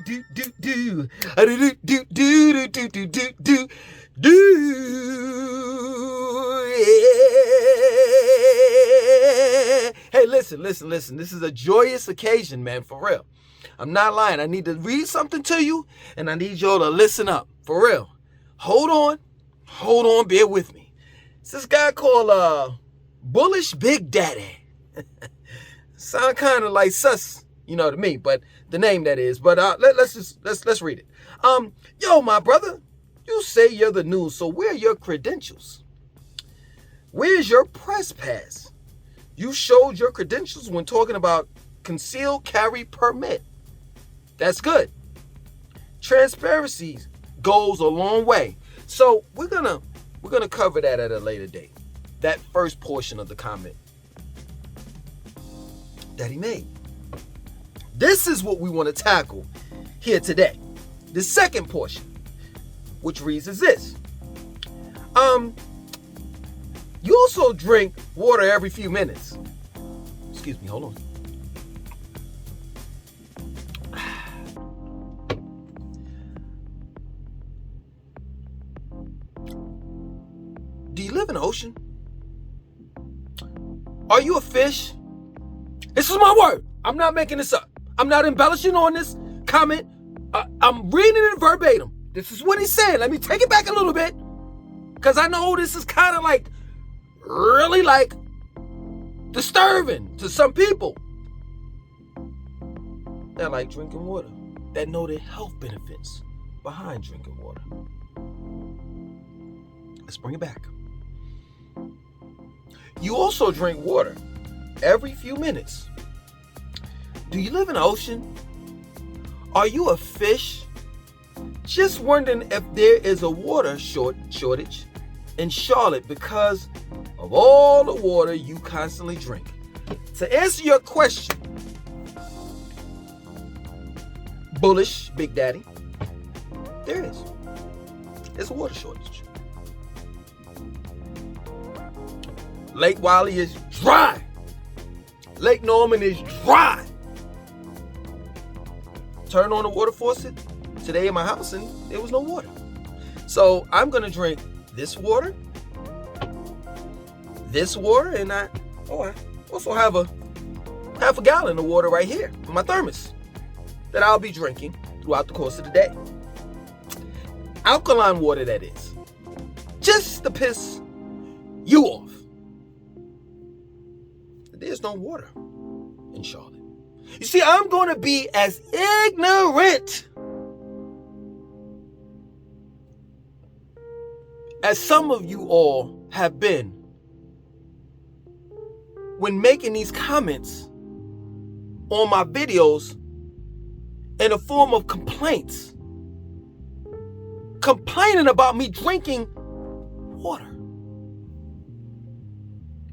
Hey, listen. This is a joyous occasion, man, for real. I'm not lying. I need to read something to you, and I need y'all to listen up, for real. Hold on, bear with me. It's this guy called Bullish Big Daddy. Sound kind of like sus, to me, but the name that is. But let's read it. Yo, my brother, you say you're the news, so where are your credentials? Where's your press pass? You showed your credentials when talking about concealed carry permit. That's good. Transparency goes a long way. So we're gonna cover that at a later date. That first portion of the comment that he made. This is what we want to tackle here today. The second portion, which reads as this. You also drink water every few minutes. Excuse me, hold on. Do you live in the ocean? Are you a fish? This is my word. I'm not making this up. I'm not embellishing on this comment. I'm reading it verbatim. This is what he said. Let me take it back a little bit, because I know this is kind of really disturbing to some people that like drinking water, that know the health benefits behind drinking water. Let's bring it back. You also drink water every few minutes. Do you live in the ocean? Are you a fish? Just wondering if there is a water shortage in Charlotte because of all the water you constantly drink. To answer your question, Bullish Big Daddy, there is. There's a water shortage. Lake Wylie is dry. Lake Norman is dry. Turn on the water faucet today in my house and there was no water. So I'm gonna drink this water, and I also have a half a gallon of water right here in my thermos that I'll be drinking throughout the course of the day. Alkaline water, that is. Just to piss you off. There's no water in Charlotte. You see, I'm going to be as ignorant as some of you all have been when making these comments on my videos in the form of complaints. Complaining about me drinking water.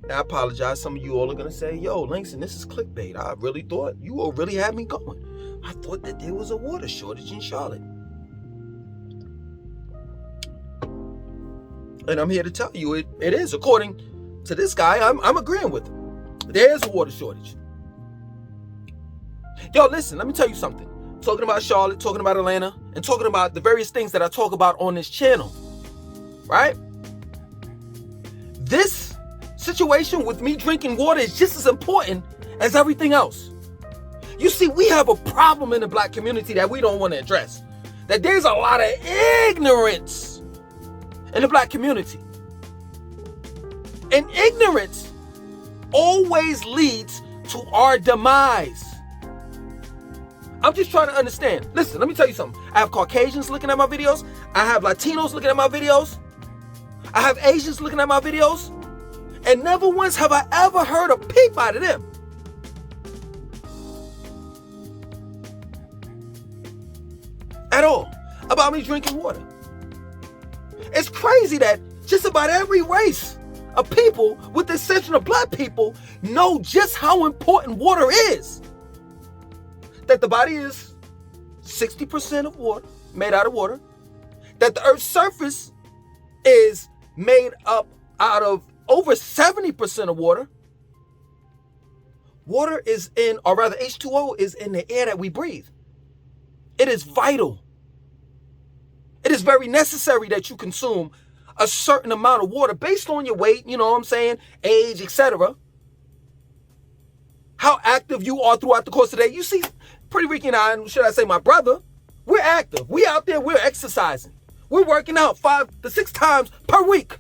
Now, I apologize. Some of you all are going to say, yo, Langston, this is clickbait. I really thought you all really had me going. I thought that there was a water shortage in Charlotte. And I'm here to tell you it is. According to this guy, I'm agreeing with him. There is a water shortage. Yo, listen, let me tell you something. Talking about Charlotte, talking about Atlanta, and talking about the various things that I talk about on this channel. Right? This situation with me drinking water is just as important as everything else. You see, we have a problem in the black community that we don't want to address. That there's a lot of ignorance in the black community. And ignorance always leads to our demise. I'm just trying to understand. Listen, let me tell you something. I have Caucasians looking at my videos. I have Latinos looking at my videos. I have Asians looking at my videos. And never once have I ever heard a peep out of them. At all. About me drinking water. It's crazy that just about every race of people, with the exception of black people, know just how important water is. That the body is 60% of water, made out of water. That the Earth's surface is made up out of over 70% of water. Water is in, or rather H2O is in the air that we breathe. It is vital. It is very necessary that you consume a certain amount of water based on your weight, you know what I'm saying, age, etc. How active you are throughout the course of the day. You see, Pretty Ricky and I, should I say my brother, we're active. We out there, we're exercising. We're working out 5 to 6 times per week.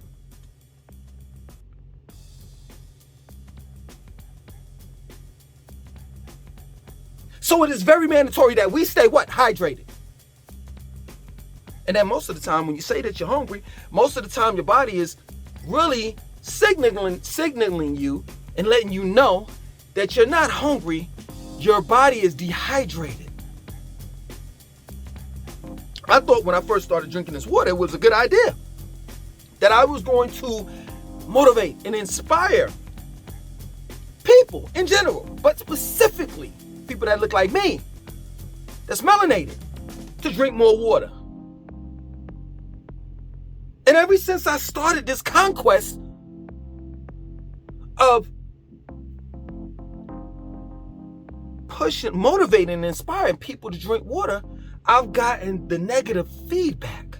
So it is very mandatory that we stay what? Hydrated. And then most of the time when you say that you're hungry, most of the time your body is really signaling you and letting you know that you're not hungry. Your body is dehydrated. I thought when I first started drinking this water, it was a good idea. That I was going to motivate and inspire people in general, but specifically people that look like me, that's melanated, to drink more water. And ever since I started this conquest of pushing, motivating, and inspiring people to drink water, I've gotten the negative feedback.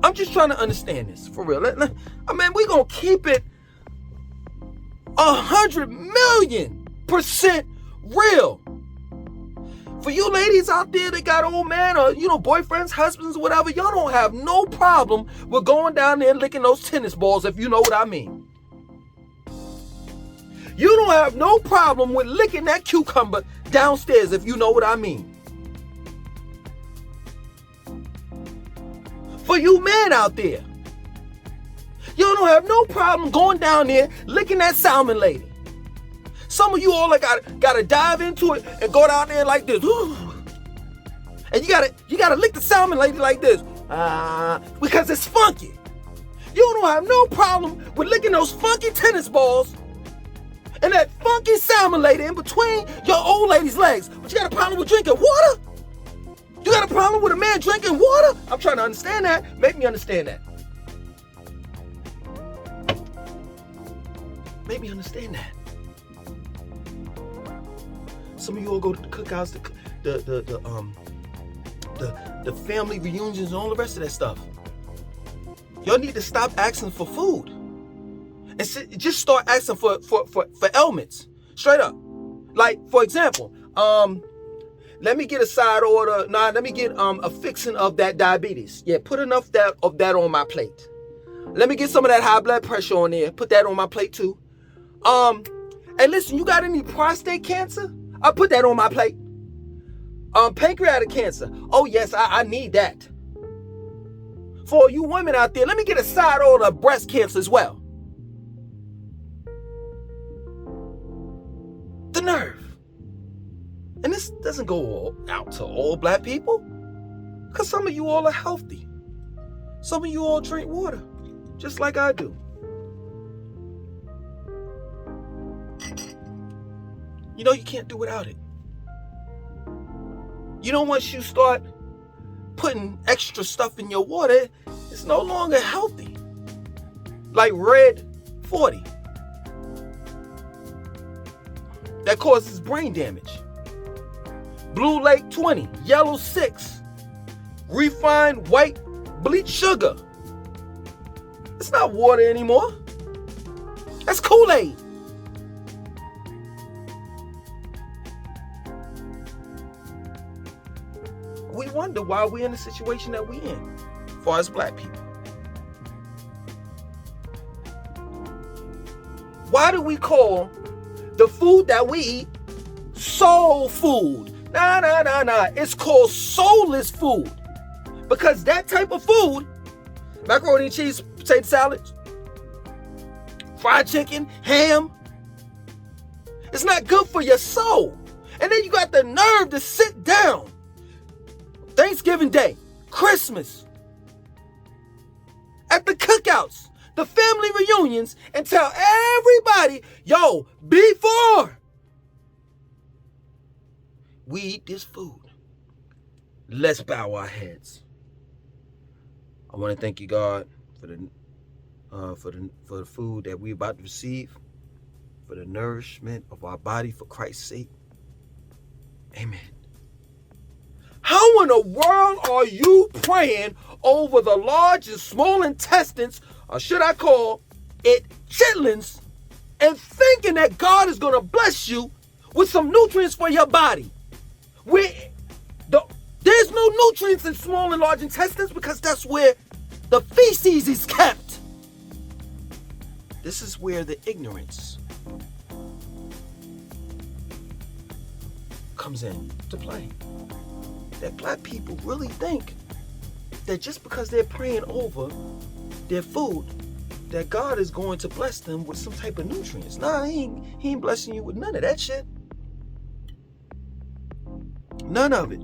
I'm just trying to understand this for real. I mean, we're going to keep it 100,000,000% real. For you ladies out there that got old man or, boyfriends, husbands, whatever, y'all don't have no problem with going down there and licking those tennis balls, if you know what I mean. You don't have no problem with licking that cucumber downstairs, if you know what I mean. For you men out there, you don't have no problem going down there licking that salmon lady. Some of you all gotta dive into it and go down there like this. And you gotta lick the salmon lady like this. Because it's funky. You don't have no problem with licking those funky tennis balls and that funky salmon lady in between your old lady's legs. But you got a problem with drinking water? You got a problem with a man drinking water? I'm trying to understand that. Make me understand that. Make me understand that. Some of you all go to the cookouts, the family reunions, and all the rest of that stuff. Y'all need to stop asking for food and just start asking for ailments, straight up. Like, for example, let me get a side order. Let me get a fixing of that diabetes. Yeah, put enough of that on my plate. Let me get some of that high blood pressure on there. Put that on my plate too. Hey, listen, you got any prostate cancer? I'll put that on my plate. Pancreatic cancer. Oh, yes, I need that. For you women out there, let me get a side order of breast cancer as well. The nerve. And this doesn't go out to all black people. Because some of you all are healthy. Some of you all drink water, just like I do. You know you can't do without it. Once you start putting extra stuff in your water, it's no longer healthy. Like Red 40. That causes brain damage. Blue Lake 20, Yellow 6, refined white bleach sugar. It's not water anymore. That's Kool-Aid. We wonder why we're in the situation that we're in, as far as black people. Why do we call the food that we eat soul food? Nah. It's called soulless food. Because that type of food, macaroni and cheese, potato salad, fried chicken, ham, it's not good for your soul. And then you got the nerve to sit down Thanksgiving Day, Christmas, at the cookouts, the family reunions, and tell everybody, yo, before we eat this food, let's bow our heads. I want to thank you, God, for the food that we're about to receive, for the nourishment of our body, for Christ's sake. Amen. in the world are you praying over the large and small intestines, or should I call it chitlins, and thinking that God is going to bless you with some nutrients for your body? There's no nutrients in small and large intestines because that's where the feces is kept. This is where the ignorance comes in to play. That black people really think that just because they're praying over their food, that God is going to bless them with some type of nutrients. Nah, he ain't blessing you with none of that shit. None of it.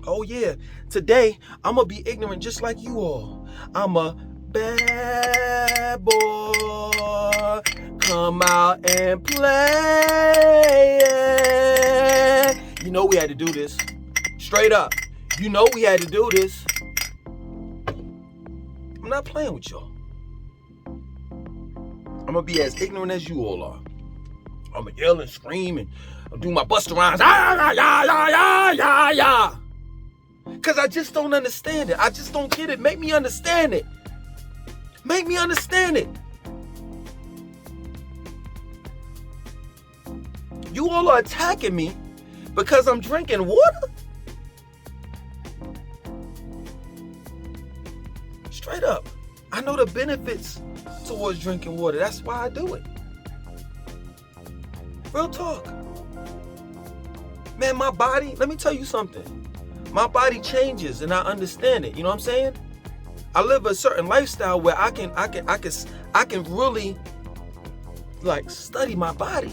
Oh yeah, today I'm gonna be ignorant just like you all. I'm a bad boy, come out and play. You know we had to do this. Straight up. You know we had to do this. I'm not playing with y'all. I'm gonna be as ignorant as you all are. I'm gonna yell and scream and do my Busta Rhymes. Because I just don't understand it. I just don't get it. Make me understand it. Make me understand it. You all are attacking me because I'm drinking water? Straight up. I know the benefits towards drinking water. That's why I do it. Real talk. Man, my body, let me tell you something. My body changes and I understand it. You know what I'm saying? I live a certain lifestyle where I can really like study my body.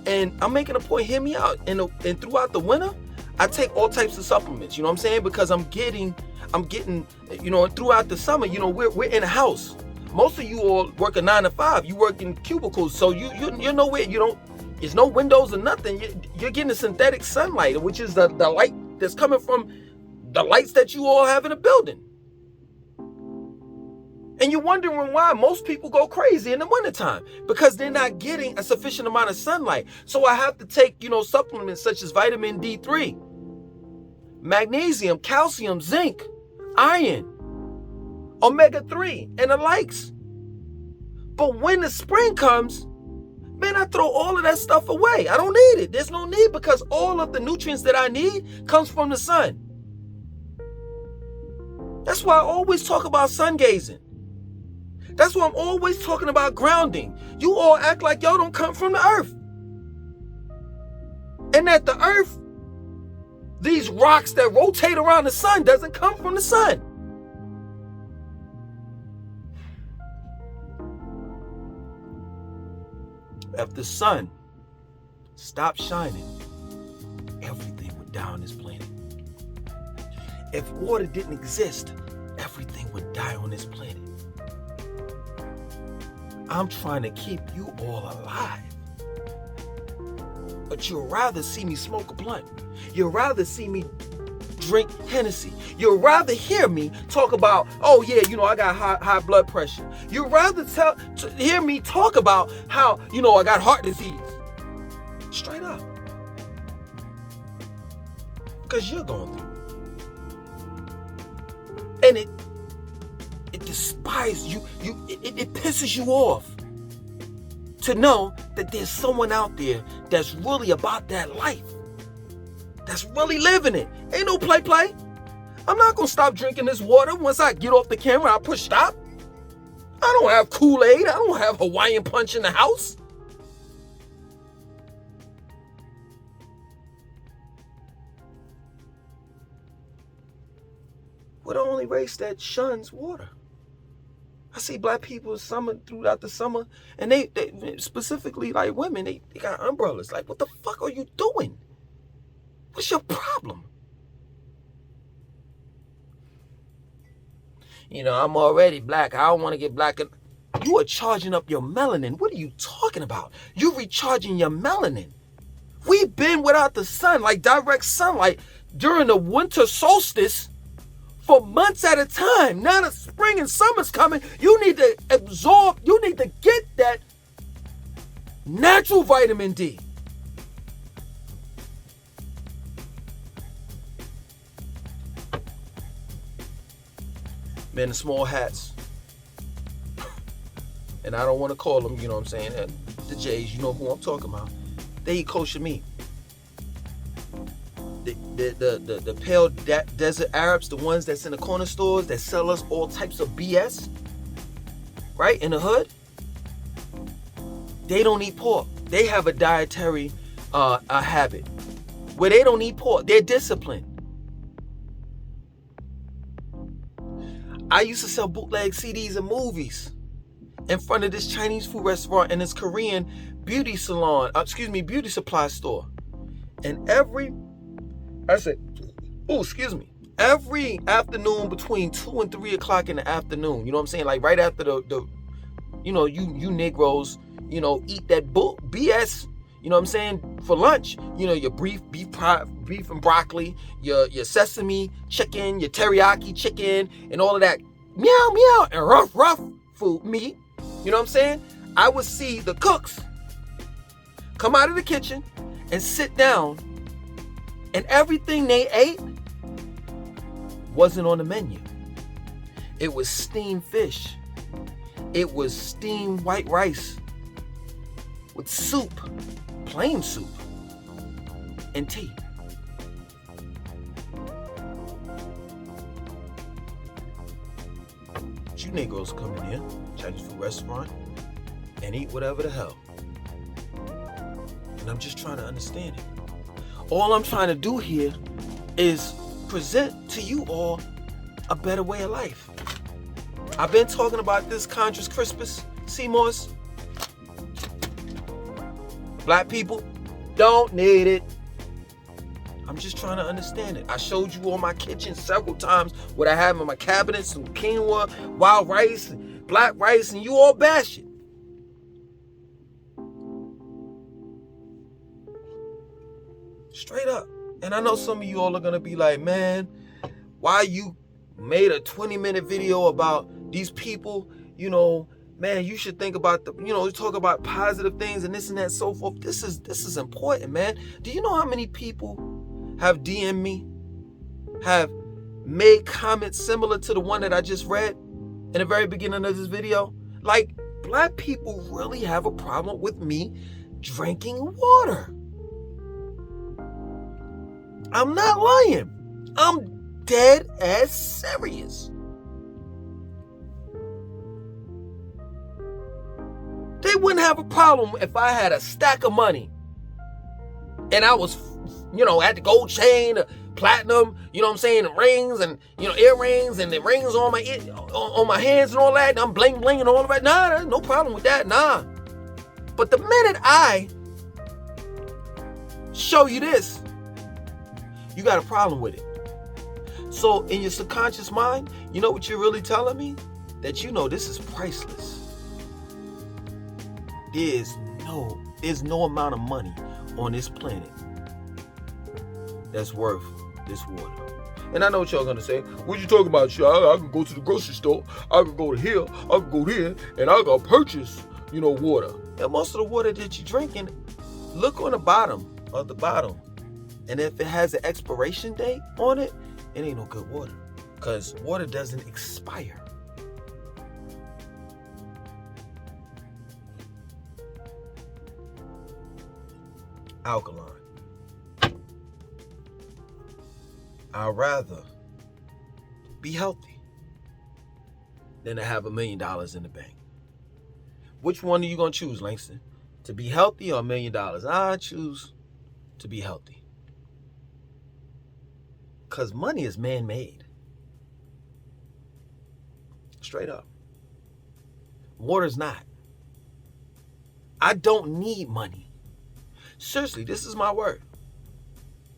And I'm making a point, hear me out. And throughout the winter, I take all types of supplements, you know what I'm saying? Because I'm getting, you know, throughout the summer, you know, we're in a house. Most of you all work a 9 to 5. You work in cubicles, so you're nowhere. You don't. There's no windows or nothing. You're getting the synthetic sunlight, which is the light that's coming from the lights that you all have in a building. And you're wondering why most people go crazy in the wintertime, because they're not getting a sufficient amount of sunlight. So I have to take, you know, supplements such as vitamin D3, magnesium, calcium, zinc, iron, omega-3, and the likes. But when the spring comes, man, I throw all of that stuff away. I don't need it. There's no need, because all of the nutrients that I need comes from the sun. That's why I always talk about sun gazing. That's why I'm always talking about grounding. You all act like y'all don't come from the earth. And that the earth, these rocks that rotate around the sun, doesn't come from the sun. If the sun stopped shining, everything would die on this planet. If water didn't exist, everything would die on this planet. I'm trying to keep you all alive. But you'd rather see me smoke a blunt. You'd rather see me drink Hennessy. You'd rather hear me talk about, oh yeah, you know, I got high blood pressure. You'd rather hear me talk about how, you know, I got heart disease. Straight up. Because you're going through it. And it despises you. It pisses you off to know that there's someone out there that's really about that life. That's really living it. Ain't no play. I'm not gonna stop drinking this water once I get off the camera. I push stop. I don't have Kool-Aid. I don't have Hawaiian Punch in the house. We're the only race that shuns water. I see black people throughout the summer, and they specifically like women, they got umbrellas. Like, what the fuck are you doing? What's your problem? You know, I'm already black. I don't want to get black. You are charging up your melanin. What are you talking about? You're recharging your melanin. We've been without the sun, like direct sunlight, during the winter solstice for months at a time. Now the spring and summer's coming. You need to absorb, you need to get that natural vitamin D. Man, the small hats, and I don't want to call them, you know what I'm saying, the Jays, you know who I'm talking about. They eat kosher meat. The pale desert Arabs, the ones that's in the corner stores that sell us all types of BS, right, in the hood, they don't eat pork. They have a dietary a habit where they don't eat pork. They're disciplined. I used to sell bootleg CDs and movies in front of this Chinese food restaurant and this Korean beauty salon, beauty supply store. And every afternoon between 2 and 3 o'clock in the afternoon, you know what I'm saying? Like right after the you Negroes, eat that BS, you know what I'm saying, for lunch. Your beef and broccoli, your sesame chicken, your teriyaki chicken, and all of that meow meow and rough food meat. You know what I'm saying? I would see the cooks come out of the kitchen and sit down, and everything they ate wasn't on the menu. It was steamed fish. It was steamed white rice with soup, plain soup, and tea. But you Negroes come in here, Chinese food restaurant, and eat whatever the hell. And I'm just trying to understand it. All I'm trying to do here is present to you all a better way of life. I've been talking about this Contras Crispus, CMOS. Black people don't need it. I'm just trying to understand it. I showed you all my kitchen several times what I have in my cabinets, some quinoa, wild rice, and black rice, and you all bash it. Straight up. And I know some of you all are gonna be like, man, why you made a 20-minute video about these people, man, you should think about talk about positive things and this and that, so forth. This is important, man. Do you know how many people have DM'd me, have made comments similar to the one that I just read in the very beginning of this video? Like, black people really have a problem with me drinking water. I'm not lying. I'm dead ass serious. They wouldn't have a problem if I had a stack of money and I was, had the gold chain, the platinum, the rings and, earrings and the rings on my hands and all that. And I'm bling bling and all of that. Nah, there's no problem with that. Nah. But the minute I show you this, you got a problem with it. So in your subconscious mind, you know what you're really telling me? That this is priceless. There's no amount of money on this planet that's worth this water. And I know what y'all gonna say. What you talking about? I can go to the grocery store, I can go to here, I can go there, and I can purchase, water. And most of the water that you're drinking, look on the bottom of the bottle. And if it has an expiration date on it, it ain't no good water. Because water doesn't expire. Alkaline. I'd rather be healthy than to have $1 million in the bank. Which one are you going to choose, Langston? To be healthy or $1 million? I choose to be healthy. Because money is man-made. Straight up. Water's not. I don't need money. Seriously, this is my word.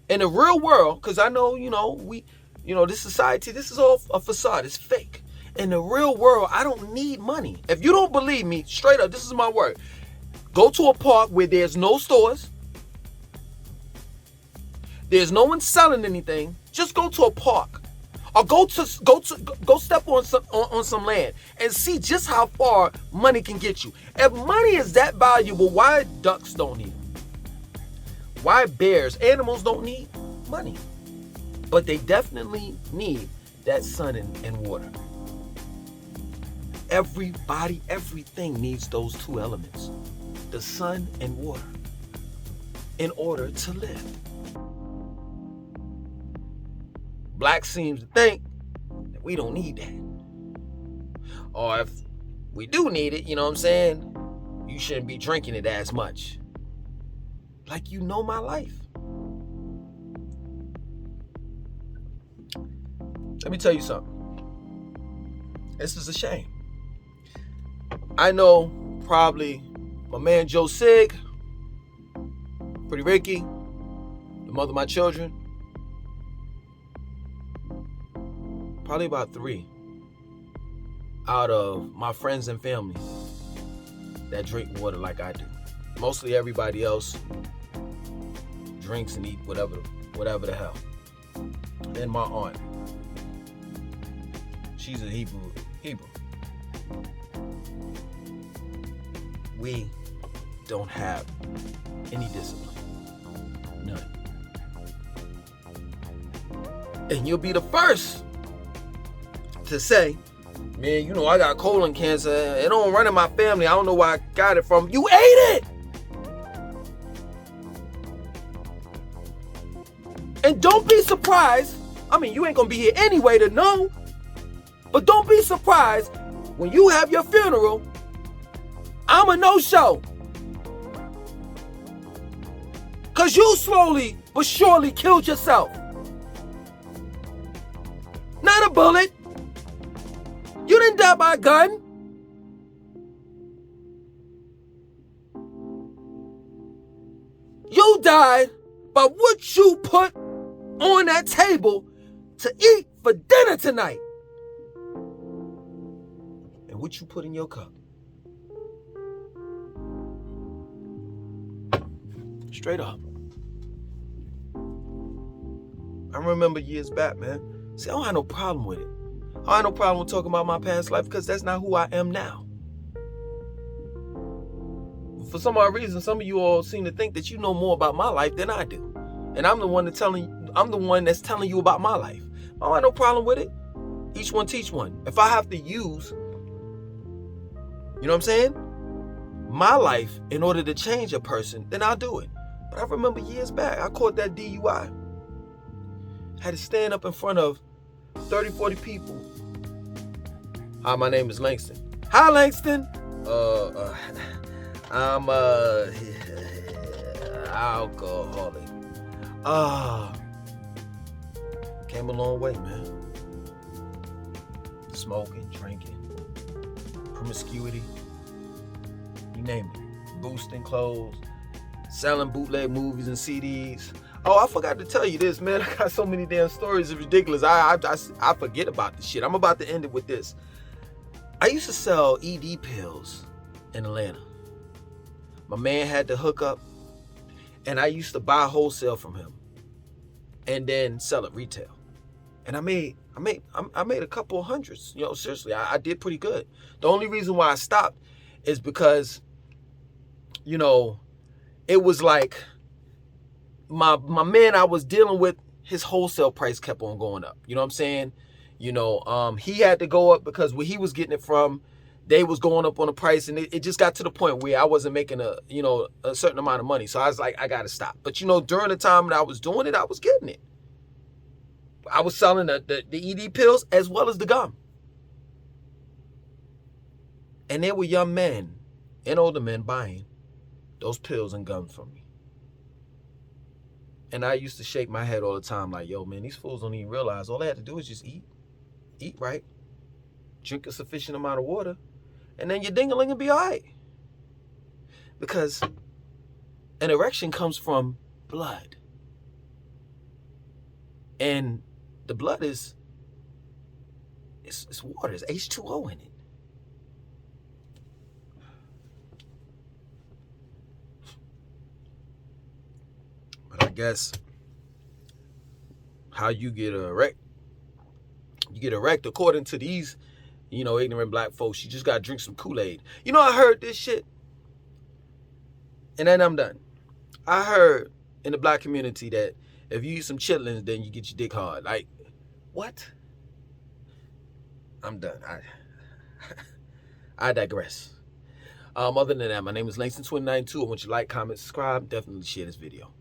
In the real world, because I know, this society, this is all a facade. It's fake. In the real world, I don't need money. If you don't believe me, straight up, this is my word. Go to a park where there's no stores. There's no one selling anything. Just go to a park, or go step on some land and see just how far money can get you. If money is that valuable, why ducks don't need it? Why bears, animals don't need money? But they definitely need that sun and water. Everybody, everything needs those two elements, the sun and water, in order to live. Blacks seem to think that we don't need that. Or if we do need it, you know what I'm saying? You shouldn't be drinking it as much. Like, you know my life. Let me tell you something. This is a shame. I know probably my man Joe Sig, Pretty Ricky, the mother of my children, probably about 3 out of my friends and family that drink water like I do. Mostly everybody else drinks and eat whatever the hell. And my aunt, she's a Hebrew. We don't have any discipline. None. And you'll be the first to say, man, you know, I got colon cancer. It don't run in my family. I don't know where I got it from. You ate it! And don't be surprised. I mean, you ain't gonna be here anyway to know. But don't be surprised when you have your funeral, I'm a no-show. Because you slowly but surely killed yourself. Not a bullet. You didn't die by a gun. You died by what you put on that table to eat for dinner tonight. And what you put in your cup. Straight up. I remember years back, man. See, I don't have no problem with it. I don't have no problem with talking about my past life because that's not who I am now. For some odd reason, some of you all seem to think that you know more about my life than I do. And I'm the one that's telling you about my life. I don't have no problem with it. Each one teach one. If I have to use, you know what I'm saying, my life in order to change a person, then I'll do it. But I remember years back, I caught that DUI. Had to stand up in front of 30, 40 people. Hi, my name is Langston. Hi, Langston. I'm alcoholic. Came a long way, man. Smoking, drinking, promiscuity, you name it. Boosting clothes, selling bootleg movies and CDs. Oh, I forgot to tell you this, man. I got so many damn stories. It's ridiculous. I forget about this shit. I'm about to end it with this. I used to sell ED pills in Atlanta. My man had to hook up, and I used to buy wholesale from him and then sell it retail. And I made a couple of hundreds. You know, seriously, I did pretty good. The only reason why I stopped is because, you know, it was like my man I was dealing with, his wholesale price kept on going up. You know what I'm saying? You know, he had to go up because where he was getting it from, they was going up on the price, and it just got to the point where I wasn't making a certain amount of money. So I was like, I gotta stop. But you know, during the time that I was doing it, I was getting it. I was selling the ED pills as well as the gum. And there were young men and older men buying those pills and gums from me. And I used to shake my head all the time like, yo, man, these fools don't even realize all they had to do is just eat right, drink a sufficient amount of water, and then your ding-a-ling will be all right. Because an erection comes from blood. And the blood it's water, it's H2O in it. But I guess how you get erect according to these, you know, ignorant black folks. You just gotta drink some Kool-Aid. You know, I heard this shit, and then I'm done. I heard in the black community that if you eat some chitlins, then you get your dick hard. Like, what? I'm done. I digress. Other than that, my name is Langston 292. I want you to like, comment, subscribe. Definitely share this video.